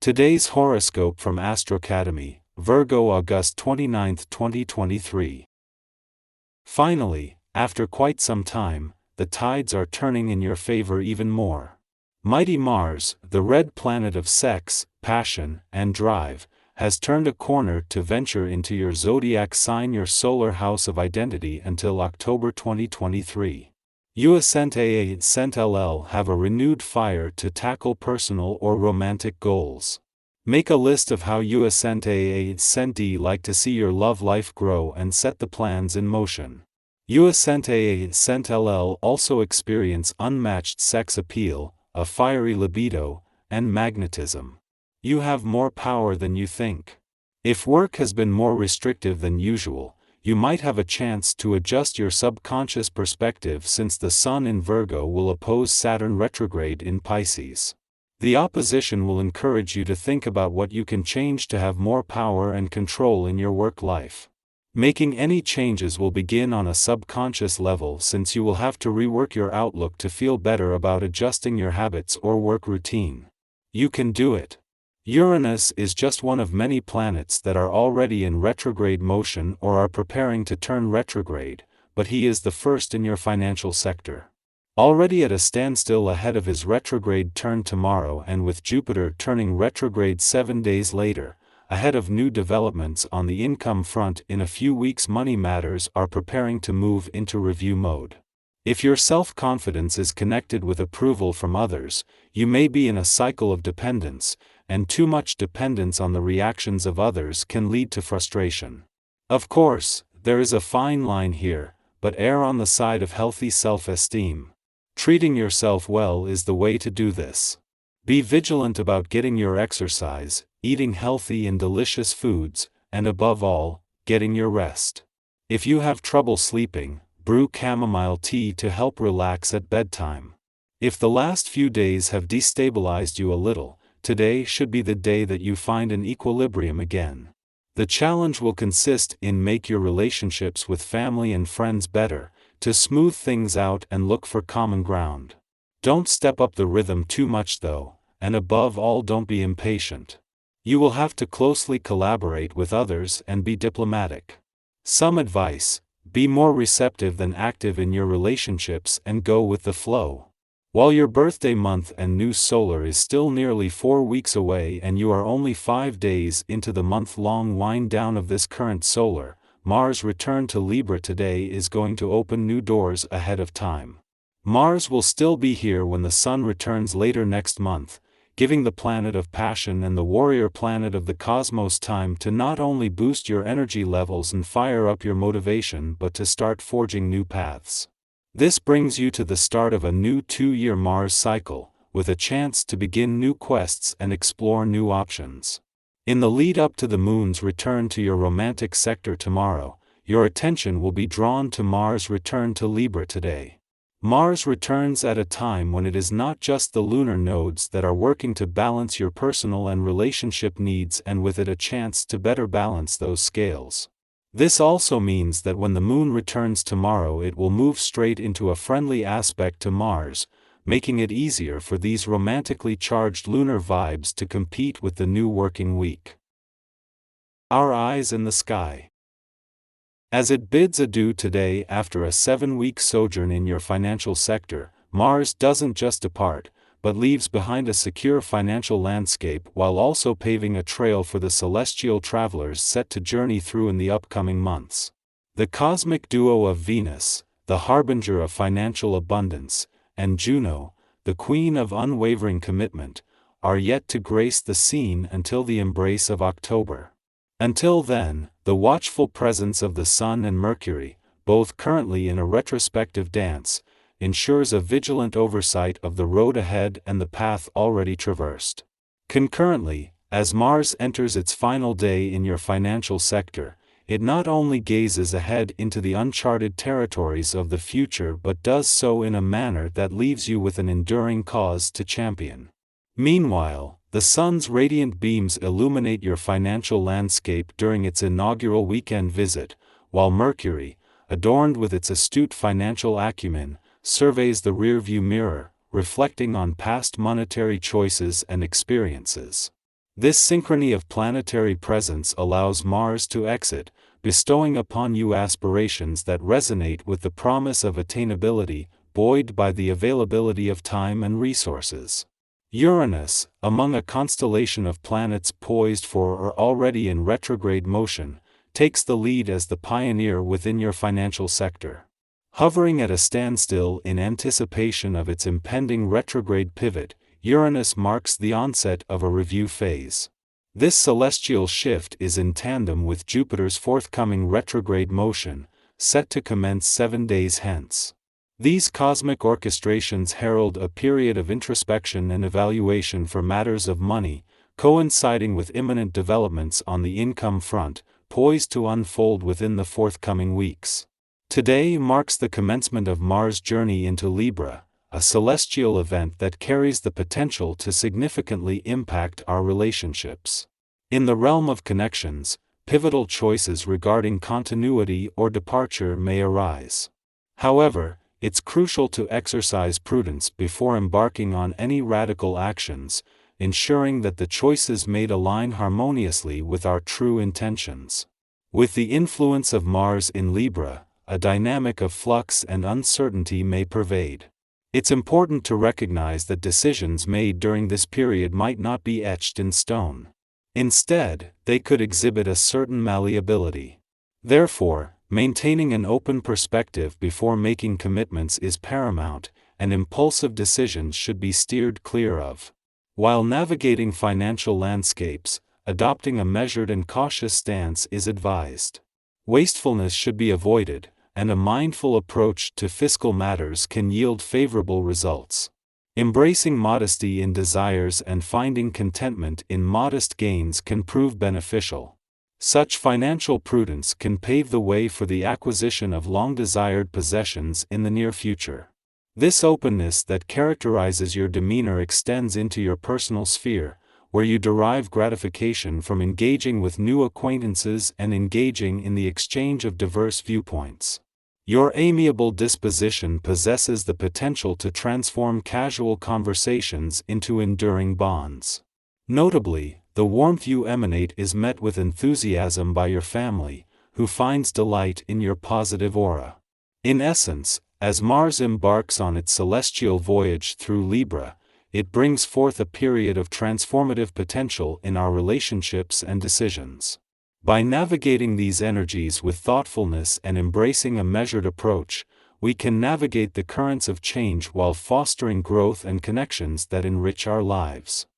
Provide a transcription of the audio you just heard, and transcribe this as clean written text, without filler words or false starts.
Today's horoscope from Astrocademy, Virgo August 29, 2023. Finally, after quite some time, the tides are turning in your favor even more. Mighty Mars, the red planet of sex, passion, and drive, has turned a corner to venture into your zodiac sign, your solar house of identity, until October 2023. You Ascent LL have a renewed fire to tackle personal or romantic goals. Make a list of how you Ascent like to see your love life grow and set the plans in motion. You Ascent LL also experience unmatched sex appeal, a fiery libido, and magnetism. You have more power than you think. If work has been more restrictive than usual, you might have a chance to adjust your subconscious perspective, since the Sun in Virgo will oppose Saturn retrograde in Pisces. The opposition will encourage you to think about what you can change to have more power and control in your work life. Making any changes will begin on a subconscious level, since you will have to rework your outlook to feel better about adjusting your habits or work routine. You can do it. Uranus is just one of many planets that are already in retrograde motion or are preparing to turn retrograde, but he is the first in your financial sector. Already at a standstill ahead of his retrograde turn tomorrow, and with Jupiter turning retrograde 7 days later, ahead of new developments on the income front in a few weeks, money matters are preparing to move into review mode. If your self-confidence is connected with approval from others, you may be in a cycle of dependence, and too much dependence on the reactions of others can lead to frustration. Of course, there is a fine line here, but err on the side of healthy self-esteem. Treating yourself well is the way to do this. Be vigilant about getting your exercise, eating healthy and delicious foods, and above all, getting your rest. If you have trouble sleeping, brew chamomile tea to help relax at bedtime. If the last few days have destabilized you a little, today should be the day that you find an equilibrium again. The challenge will consist in make your relationships with family and friends better, to smooth things out and look for common ground. Don't step up the rhythm too much though, and above all, don't be impatient. You will have to closely collaborate with others and be diplomatic. Some advice: be more receptive than active in your relationships and go with the flow. While your birthday month and new solar is still nearly 4 weeks away and you are only 5 days into the month-long wind down of this current solar, Mars' return to Libra today is going to open new doors ahead of time. Mars will still be here when the Sun returns later next month, giving the planet of passion and the warrior planet of the cosmos time to not only boost your energy levels and fire up your motivation, but to start forging new paths. This brings you to the start of a new 2-year Mars cycle, with a chance to begin new quests and explore new options. In the lead up to the Moon's return to your romantic sector tomorrow, your attention will be drawn to Mars' return to Libra today. Mars returns at a time when it is not just the lunar nodes that are working to balance your personal and relationship needs, and with it a chance to better balance those scales. This also means that when the Moon returns tomorrow, it will move straight into a friendly aspect to Mars, making it easier for these romantically charged lunar vibes to compete with the new working week. Our eyes in the sky. As it bids adieu today after a 7-week sojourn in your financial sector, Mars doesn't just depart, but leaves behind a secure financial landscape while also paving a trail for the celestial travelers set to journey through in the upcoming months. The cosmic duo of Venus, the harbinger of financial abundance, and Juno, the queen of unwavering commitment, are yet to grace the scene until the embrace of October. Until then, the watchful presence of the Sun and Mercury, both currently in a retrospective dance, ensures a vigilant oversight of the road ahead and the path already traversed. Concurrently, as Mars enters its final day in your financial sector, it not only gazes ahead into the uncharted territories of the future, but does so in a manner that leaves you with an enduring cause to champion. Meanwhile, the Sun's radiant beams illuminate your financial landscape during its inaugural weekend visit, while Mercury, adorned with its astute financial acumen, surveys the rearview mirror, reflecting on past monetary choices and experiences. This synchrony of planetary presence allows Mars to exit, bestowing upon you aspirations that resonate with the promise of attainability, buoyed by the availability of time and resources. Uranus, among a constellation of planets poised for or already in retrograde motion, takes the lead as the pioneer within your financial sector. Hovering at a standstill in anticipation of its impending retrograde pivot, Uranus marks the onset of a review phase. This celestial shift is in tandem with Jupiter's forthcoming retrograde motion, set to commence 7 days hence. These cosmic orchestrations herald a period of introspection and evaluation for matters of money, coinciding with imminent developments on the income front, poised to unfold within the forthcoming weeks. Today marks the commencement of Mars' journey into Libra, a celestial event that carries the potential to significantly impact our relationships. In the realm of connections, pivotal choices regarding continuity or departure may arise. However, it's crucial to exercise prudence before embarking on any radical actions, ensuring that the choices made align harmoniously with our true intentions. With the influence of Mars in Libra, a dynamic of flux and uncertainty may pervade. It's important to recognize that decisions made during this period might not be etched in stone. Instead, they could exhibit a certain malleability. Therefore, maintaining an open perspective before making commitments is paramount, and impulsive decisions should be steered clear of. While navigating financial landscapes, adopting a measured and cautious stance is advised. Wastefulness should be avoided, and a mindful approach to fiscal matters can yield favorable results. Embracing modesty in desires and finding contentment in modest gains can prove beneficial. Such financial prudence can pave the way for the acquisition of long-desired possessions in the near future. This openness that characterizes your demeanor extends into your personal sphere, where you derive gratification from engaging with new acquaintances and engaging in the exchange of diverse viewpoints. Your amiable disposition possesses the potential to transform casual conversations into enduring bonds. Notably, the warmth you emanate is met with enthusiasm by your family, who finds delight in your positive aura. In essence, as Mars embarks on its celestial voyage through Libra, it brings forth a period of transformative potential in our relationships and decisions. By navigating these energies with thoughtfulness and embracing a measured approach, we can navigate the currents of change while fostering growth and connections that enrich our lives.